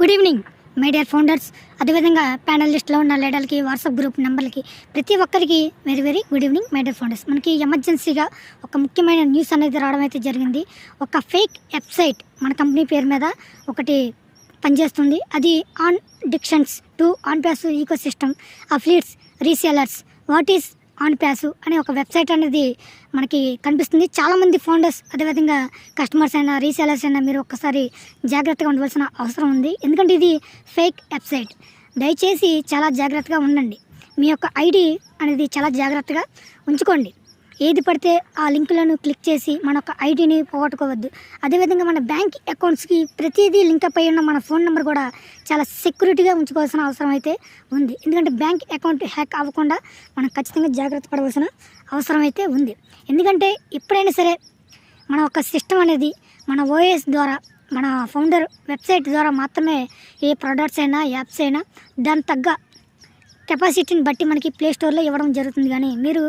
Good evening my dear founders, అదేవిధంగా panel లిస్ట్లో ఉన్న లీడర్లకి, వాట్సాప్ గ్రూప్ నెంబర్లకి ప్రతి ఒక్కరికి very good evening my dear founders. మనకి ఎమర్జెన్సీగా ఒక ముఖ్యమైన న్యూస్ అనేది రావడం అయితే జరిగింది. ఒక ఫేక్ వెబ్సైట్ మన కంపెనీ పేరు మీద ఒకటి పనిచేస్తుంది. అది ఆన్ డిక్షన్స్ to Onpassive ecosystem affiliates resellers what is Onpassive అనే ఒక వెబ్సైట్ అనేది మనకి కనిపిస్తుంది. చాలామంది ఫౌండర్స్, అదేవిధంగా కస్టమర్స్ అయినా రీసేలర్స్ అయినా మీరు ఒక్కసారి జాగ్రత్తగా ఉండవలసిన అవసరం ఉంది. ఎందుకంటే ఇది ఫేక్ వెబ్సైట్. దయచేసి చాలా జాగ్రత్తగా ఉండండి. మీ యొక్క ఐడి అనేది చాలా జాగ్రత్తగా ఉంచుకోండి. ఏది పడితే ఆ లింకులను క్లిక్ చేసి మన యొక్క ఐడిని పోగొట్టుకోవద్దు. అదేవిధంగా మన బ్యాంక్ అకౌంట్స్కి ప్రతిదీ లింకప్ అయి ఉన్న మన ఫోన్ నెంబర్ కూడా చాలా సెక్యూరిటీగా ఉంచుకోవాల్సిన అవసరం అయితే ఉంది. ఎందుకంటే బ్యాంక్ అకౌంట్ హ్యాక్ అవ్వకుండా మనం ఖచ్చితంగా జాగ్రత్త పడవలసిన అవసరం అయితే ఉంది. ఎందుకంటే ఎప్పుడైనా సరే మన ఒక సిస్టమ్ అనేది మన ఓఎస్ ద్వారా, మన ఫౌండర్ వెబ్సైట్ ద్వారా మాత్రమే ఏ ప్రోడక్ట్స్ అయినా యాప్స్ అయినా దాని తగ్గ కెపాసిటీని బట్టి మనకి ప్లే స్టోర్లో ఇవ్వడం జరుగుతుంది. కానీ మీరు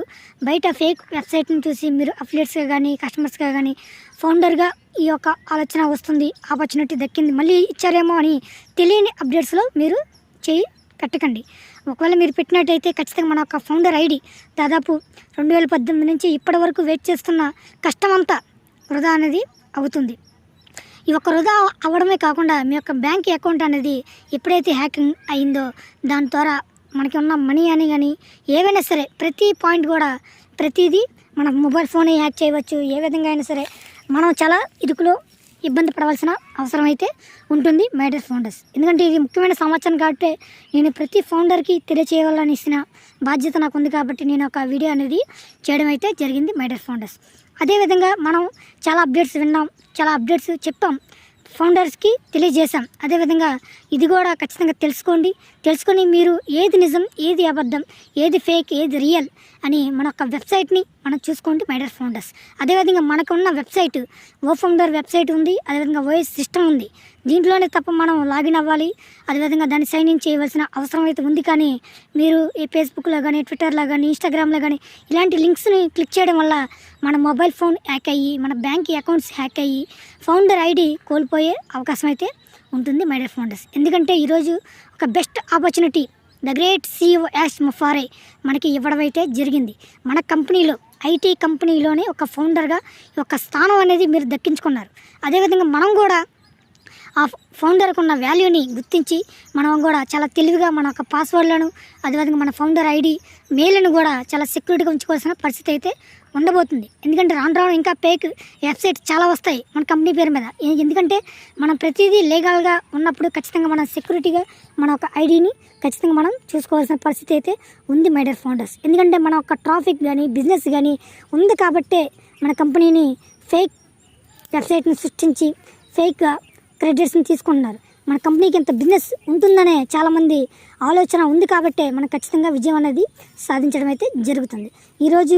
బయట ఫేక్ వెబ్సైట్ని చూసి మీరు అఫిలియేట్స్గా కానీ కస్టమర్స్గా కానీ ఫౌండర్గా ఈ యొక్క ఆలోచన వస్తుంది, ఆపర్చునిటీ దక్కింది, మళ్ళీ ఇచ్చారేమో అని తెలియని అప్డేట్స్లో మీరు చేయి పెట్టకండి. ఒకవేళ మీరు పెట్టినట్టయితే ఖచ్చితంగా మన యొక్క ఫౌండర్ ఐడి దాదాపు 2018 నుంచి ఇప్పటి వరకు వెయిట్ చేస్తున్న కష్టమంతా వృధా అనేది అవుతుంది. ఈ ఒక్క వృధా అవ్వడమే కాకుండా మీ యొక్క బ్యాంక్ అకౌంట్ అనేది ఎప్పుడైతే హ్యాకింగ్ అయిందో దాని ద్వారా మనకి ఉన్న మనీ అని కానీ ఏవైనా సరే ప్రతి పాయింట్ కూడా ప్రతిదీ మన మొబైల్ ఫోన్ హ్యాక్ చేయవచ్చు. ఏ విధంగా అయినా సరే మనం చాలా ఇరుకులో ఇబ్బంది పడవలసిన అవసరం అయితే ఉంటుంది మై డియర్ ఫౌండర్స్. ఎందుకంటే ఇది ముఖ్యమైన సమాచారం కాబట్టి నేను ప్రతి ఫౌండర్కి తెలియచేయాలని ఇచ్చిన బాధ్యత నాకు ఉంది. కాబట్టి నేను ఒక వీడియో అనేది చేయడం అయితే జరిగింది మై డియర్ ఫౌండర్స్. అదేవిధంగా మనం చాలా అప్డేట్స్ విన్నాం, చాలా అప్డేట్స్ చెప్పాం, ఫౌండర్స్కి తెలియజేశాం. అదేవిధంగా ఇది కూడా ఖచ్చితంగా తెలుసుకొని మీరు ఏది నిజం, ఏది అబద్ధం, ఏది ఫేక్, ఏది రియల్ అని మన యొక్క వెబ్సైట్ని మనం చూసుకోండి మై డియర్ ఫౌండర్స్. అదేవిధంగా మనకున్న వెబ్సైట్ ఓ ఫౌండర్ వెబ్సైట్ ఉంది, అదేవిధంగా ఓఎస్ సిస్టమ్ ఉంది. దీంట్లోనే తప్ప మనం లాగిన్ అవ్వాలి, అదేవిధంగా దాన్ని సైన్ ఇన్ చేయవలసిన అవసరం అయితే ఉంది. కానీ మీరు ఈ ఫేస్బుక్లో కానీ, ట్విట్టర్లో కానీ, ఇన్స్టాగ్రామ్లో కానీ ఇలాంటి లింక్స్ని క్లిక్ చేయడం వల్ల మన మొబైల్ ఫోన్ హ్యాక్ అయ్యి, మన బ్యాంక్ అకౌంట్స్ హ్యాక్ అయ్యి ఫౌండర్ ఐడి కోల్పోయే అవకాశం అయితే ఉంటుంది మై డియర్ ఫౌండర్స్. ఎందుకంటే ఈరోజు ఒక best opportunity the great CEO Ash Mufareh మనకి ఇవ్వడం అయితే జరిగింది. మన కంపెనీలో, ఐటీ కంపెనీలోనే ఒక ఫౌండర్గా ఒక స్థానం అనేది మీరు దక్కించుకున్నారు. అదేవిధంగా మనం కూడా ఆ ఫౌండర్కు ఉన్న వాల్యూని గుర్తించి మనం కూడా చాలా తెలివిగా మన యొక్క పాస్వర్డ్లను, అదేవిధంగా మన ఫౌండర్ ఐడి మెయిల్ను కూడా చాలా సెక్యూరిటీగా ఉంచుకోవాల్సిన పరిస్థితి అయితే ఉండబోతుంది. ఎందుకంటే రాను ఇంకా ఫేక్ వెబ్సైట్ చాలా వస్తాయి మన కంపెనీ పేరు మీద. ఎందుకంటే మనం ప్రతిదీ లీగల్గా ఉన్నప్పుడు ఖచ్చితంగా మనం సెక్యూరిటీగా మన ఒక ఐడిని ఖచ్చితంగా మనం చూసుకోవాల్సిన పరిస్థితి అయితే ఉంది మై డియర్ ఫౌండర్స్. ఎందుకంటే మన ఒక ట్రాఫిక్ కానీ బిజినెస్ కానీ ఉంది కాబట్టే మన కంపెనీని ఫేక్ వెబ్సైట్ని సృష్టించి ఫేక్గా క్రెడిట్స్ని తీసుకుంటున్నారు. మన కంపెనీకి ఎంత బిజినెస్ ఉంటుందనే చాలామంది ఆలోచన ఉంది కాబట్టే మనం ఖచ్చితంగా విజయం అనేది సాధించడం అయితే జరుగుతుంది. ఈరోజు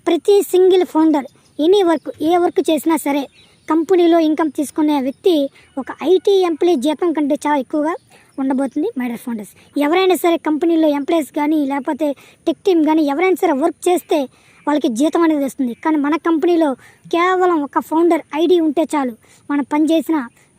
ప్రతి సింగిల్ ఫౌండర్ ఏ వర్క్ చేసినా సరే కంపెనీలో ఇన్కమ్ తీసుకునే వ్యక్తి ఒక ఐటీ ఎంప్లాయీ జీతం కంటే చాలా ఎక్కువగా ఉండబోతుంది మై డియర్ ఫౌండర్స్. ఎవరైనా సరే కంపెనీలో ఎంప్లాయీస్ కానీ లేకపోతే టెక్ టీమ్ కానీ ఎవరైనా సరే వర్క్ చేస్తే వాళ్ళకి జీతం అనేది వస్తుంది. కానీ మన కంపెనీలో కేవలం ఒక ఫౌండర్ ఐడి ఉంటే చాలు. మనం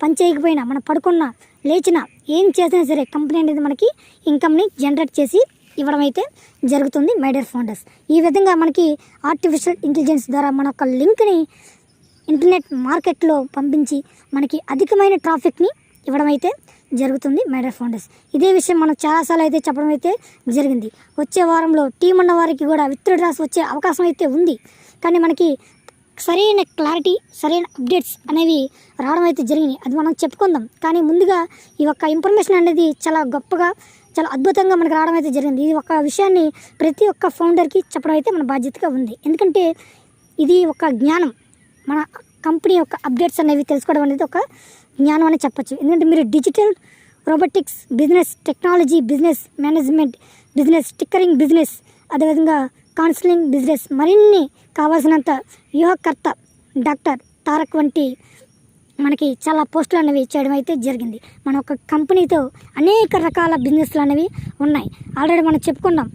పని చేయకపోయినా, మనం పడుకున్నా, లేచినా, ఏం చేసినా సరే కంపెనీ అనేది మనకి ఇన్కమ్ని జనరేట్ చేసి ఇవ్వడం అయితే జరుగుతుంది మై డియర్ ఫౌండర్స్. ఈ విధంగా మనకి ఆర్టిఫిషియల్ ఇంటెలిజెన్స్ ద్వారా మన ఒక లింక్ని ఇంటర్నెట్ మార్కెట్లో పంపించి మనకి అధికమైన ట్రాఫిక్ని ఇవ్వడం అయితే జరుగుతుంది మై డియర్ ఫౌండర్స్. ఇదే విషయం మనం చాలాసార్లు అయితే చెప్పడం అయితే జరిగింది. వచ్చే వారంలో టీం ఉన్న వారికి కూడా విత్డ్రాస్ వచ్చే అవకాశం అయితే ఉంది. కానీ మనకి సరైన క్లారిటీ, సరైన అప్డేట్స్ అనేవి రావడం అయితే జరిగినాయి. అది మనం చెప్పుకుందాం. కానీ ముందుగా ఈ ఒక్క ఇన్ఫర్మేషన్ అనేది చాలా గొప్పగా, చాలా అద్భుతంగా మనకు రావడం అయితే జరిగింది. ఈ ఒక్క విషయాన్ని ప్రతి ఒక్క ఫౌండర్కి చెప్పడం అయితే మన బాధ్యతగా ఉంది. ఎందుకంటే ఇది ఒక జ్ఞానం. మన కంపెనీ యొక్క అప్డేట్స్ అనేవి తెలుసుకోవడం అనేది ఒక జ్ఞానం అని చెప్పచ్చు. ఎందుకంటే మీరు digital, robotics business, technology business, management business, tinkering business, అదేవిధంగా కౌన్సిలింగ్ బిజినెస్, మరిన్ని కావాల్సినంత వ్యూహకర్త డాక్టర్ తారక్ వంటి మనకి చాలా పోస్టులు అనేవి చేయడం అయితే జరిగింది. మన ఒక కంపెనీతో అనేక రకాల బిజినెస్లు అనేవి ఉన్నాయి. ఆల్రెడీ మనం చెప్పుకున్నాం.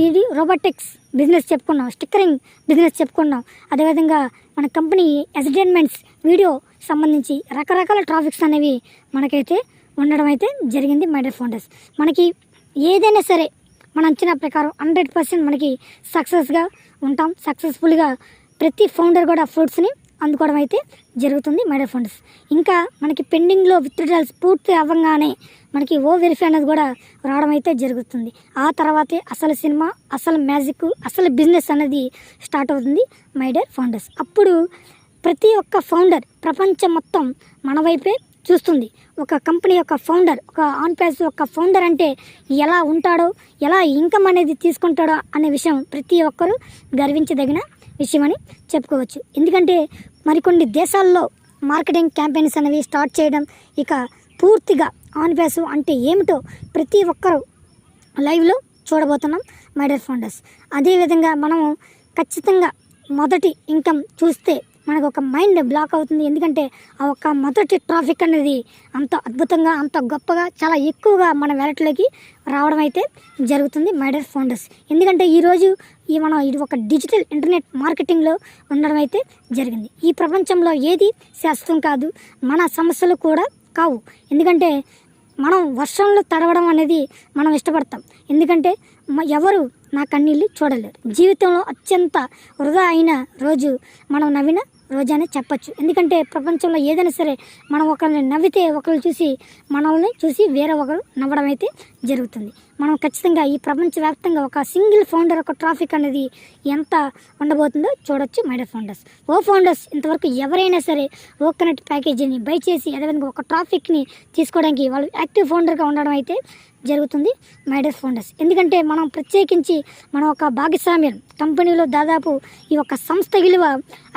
ఇది రోబోటిక్స్ బిజినెస్ చెప్పుకున్నాం, స్టిక్కరింగ్ బిజినెస్ చెప్పుకున్నాం. అదేవిధంగా మన కంపెనీ ఎంటర్టైన్మెంట్స్ వీడియో సంబంధించి రకరకాల ట్రాఫిక్స్ అనేవి మనకైతే ఉండడం అయితే జరిగింది మై డియర్ ఫౌండర్స్. మనకి ఏదైనా సరే మన అంచనా ప్రకారం 100% మనకి సక్సెస్గా ఉంటాం. సక్సెస్ఫుల్గా ప్రతి ఫౌండర్ కూడా ఫ్రూట్స్ని అందుకోవడం అయితే జరుగుతుంది మై డియర్ ఫౌండర్స్. ఇంకా మనకి పెండింగ్లో విత్డ్రాల్స్ పూర్తి అవ్వగానే మనకి వెరిఫై అనేది కూడా రావడం అయితే జరుగుతుంది. ఆ తర్వాతే అసలు సినిమా, అసలు మ్యాజిక్, అసలు బిజినెస్ అనేది స్టార్ట్ అవుతుంది మై డియర్ ఫౌండర్స్. అప్పుడు ప్రతి ఒక్క ఫౌండర్ ప్రపంచం మొత్తం మన వైపే చూస్తుంది. ఒక కంపెనీ యొక్క ఫౌండర్, ఒక ఆన్ పేజ్ యొక్క ఫౌండర్ అంటే ఎలా ఉంటాడో, ఎలా ఇన్కమ్ అనేది తీసుకుంటాడో అనే విషయం ప్రతి ఒక్కరూ గర్వించదగిన విషయం అని చెప్పుకోవచ్చు. ఎందుకంటే మరికొన్ని దేశాల్లో మార్కెటింగ్ క్యాంపెయిన్స్ అనేవి స్టార్ట్ చేయడం, ఇక పూర్తిగా ఆన్ పేజ్ అంటే ఏమిటో ప్రతి ఒక్కరూ లైవ్లో చూడబోతున్నాం మై డియర్ ఫౌండర్స్. అదేవిధంగా మనము ఖచ్చితంగా మొదటి ఇన్కమ్ చూస్తే మనకు ఒక మైండ్ బ్లాక్ అవుతుంది. ఎందుకంటే ఆ ఒక మొదటి ట్రాఫిక్ అనేది అంత అద్భుతంగా, అంత గొప్పగా, చాలా ఎక్కువగా మన వ్యాలెట్లోకి రావడం అయితే జరుగుతుంది మై డియర్ ఫౌండర్స్. ఎందుకంటే ఈరోజు మనం ఇది ఒక డిజిటల్ ఇంటర్నెట్ మార్కెటింగ్లో ఉండడం అయితే జరిగింది. ఈ ప్రపంచంలో ఏది శాశ్వతం కాదు, మన సమస్యలు కూడా కావు. ఎందుకంటే మనం వర్షంలో తడవడం అనేది మనం ఇష్టపడతాం. ఎందుకంటే ఎవరు నా కన్నీళ్ళు చూడలేరు. జీవితంలో అత్యంత వృధా అయిన రోజు మనం నవ్విన రోజు అని చెప్పచ్చు. ఎందుకంటే ప్రపంచంలో ఏదైనా సరే మనం ఒకరిని నవ్వితే ఒకరు చూసి మనల్ని చూసి వేరే ఒకరు నవ్వడం అయితే జరుగుతుంది. మనం ఖచ్చితంగా ఈ ప్రపంచవ్యాప్తంగా ఒక సింగిల్ ఫౌండర్ ఒక ట్రాఫిక్ అనేది ఎంత ఉండబోతుందో చూడొచ్చు మై డియర్ ఫౌండర్స్. ఫౌండర్స్ ఇంతవరకు ఎవరైనా సరే కనెక్ట్ ప్యాకేజీని బై చేసి అదేవిధంగా ఒక ట్రాఫిక్ని తీసుకోవడానికి వాళ్ళు యాక్టివ్ ఫౌండర్గా ఉండడం అయితే జరుగుతుంది మై డియర్ ఫౌండర్స్. ఎందుకంటే మనం ప్రత్యేకించి మనం ఒక భాగస్వామ్యం కంపెనీలో దాదాపు ఈ ఒక సంస్థ విలువ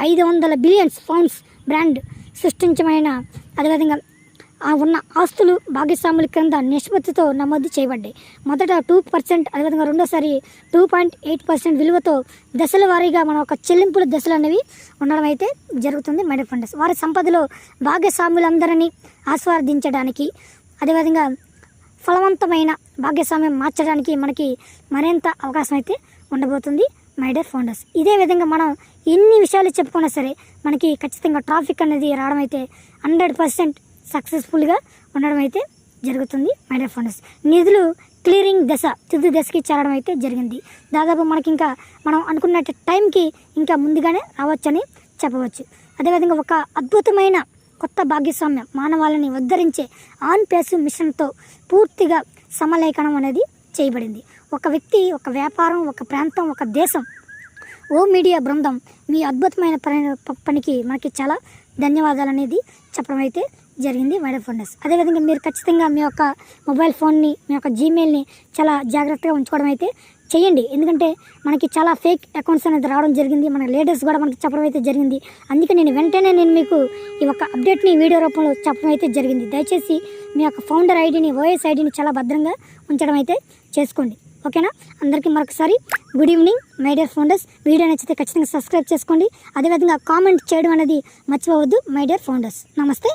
500 బిలియన్స్ పౌండ్స్ బ్రాండ్ సృష్టించమైన అదేవిధంగా ఉన్న ఆస్తులు భాగస్వాముల క్రింద నిష్పత్తితో నమోదు చేయబడ్డాయి. మొదట 2%, అదేవిధంగా రెండోసారి 2.8% విలువతో దశల వారీగా మన ఒక చెల్లింపుల దశలు అనేవి ఉండడం అయితే జరుగుతుంది మై డియర్ ఫౌండర్స్. వారి సంపదలో భాగస్వాములందరినీ ఆస్వాదించడానికి అదేవిధంగా ఫలవంతమైన భాగస్వామ్యం మార్చడానికి మనకి మరింత అవకాశం అయితే ఉండబోతుంది మై డియర్ ఫౌండర్స్. ఇదే విధంగా మనం ఎన్ని విషయాలు చెప్పుకున్నా సరే మనకి ఖచ్చితంగా ట్రాఫిక్ అనేది రావడం అయితే 100% సక్సెస్ఫుల్గా ఉండడం అయితే జరుగుతుంది మై డియర్ ఫౌండర్స్. నిధులు క్లియరింగ్ దశ తుది దశకి చేరడం అయితే జరిగింది. దాదాపు మనకి ఇంకా మనం అనుకున్న టైంకి ఇంకా ముందుగానే రావచ్చని చెప్పవచ్చు. అదేవిధంగా ఒక అద్భుతమైన కొత్త భాగస్వామ్యం మానవాళిని ఉద్ధరించే ఆన్ పేస్ మిషన్తో పూర్తిగా సమలేఖనం అనేది చేయబడింది. ఒక వ్యక్తి, ఒక వ్యాపారం, ఒక ప్రాంతం, ఒక దేశం, మీడియా బృందం మీ అద్భుతమైన పనికి మనకి చాలా ధన్యవాదాలు అనేది చెప్పడం అయితే జరిగింది మై డియర్ ఫౌండర్స్. అదేవిధంగా మీరు ఖచ్చితంగా మీ యొక్క మొబైల్ ఫోన్ని, మీ యొక్క జీమెయిల్ని చాలా జాగ్రత్తగా ఉంచుకోవడం అయితే చేయండి. ఎందుకంటే మనకి చాలా ఫేక్ అకౌంట్స్ అనేది రావడం జరిగింది. మన లీడర్స్ కూడా మనకి చెప్పడం అయితే జరిగింది. అందుకే నేను మీకు ఈ ఒక అప్డేట్ని వీడియో రూపంలో చెప్పడం అయితే జరిగింది. దయచేసి మీ యొక్క ఫౌండర్ ఐడిని, ఓఎస్ ఐడిని చాలా భద్రంగా ఉంచడం అయితే చేసుకోండి. ఓకేనా? అందరికీ మరొకసారి good evening my dear founders. Video నచ్చితే ఖచ్చితంగా సబ్స్క్రైబ్ చేసుకోండి. అదేవిధంగా కామెంట్ చేయడం అనేది మర్చిపోవద్దు మై డియర్ ఫౌండర్స్. నమస్తే.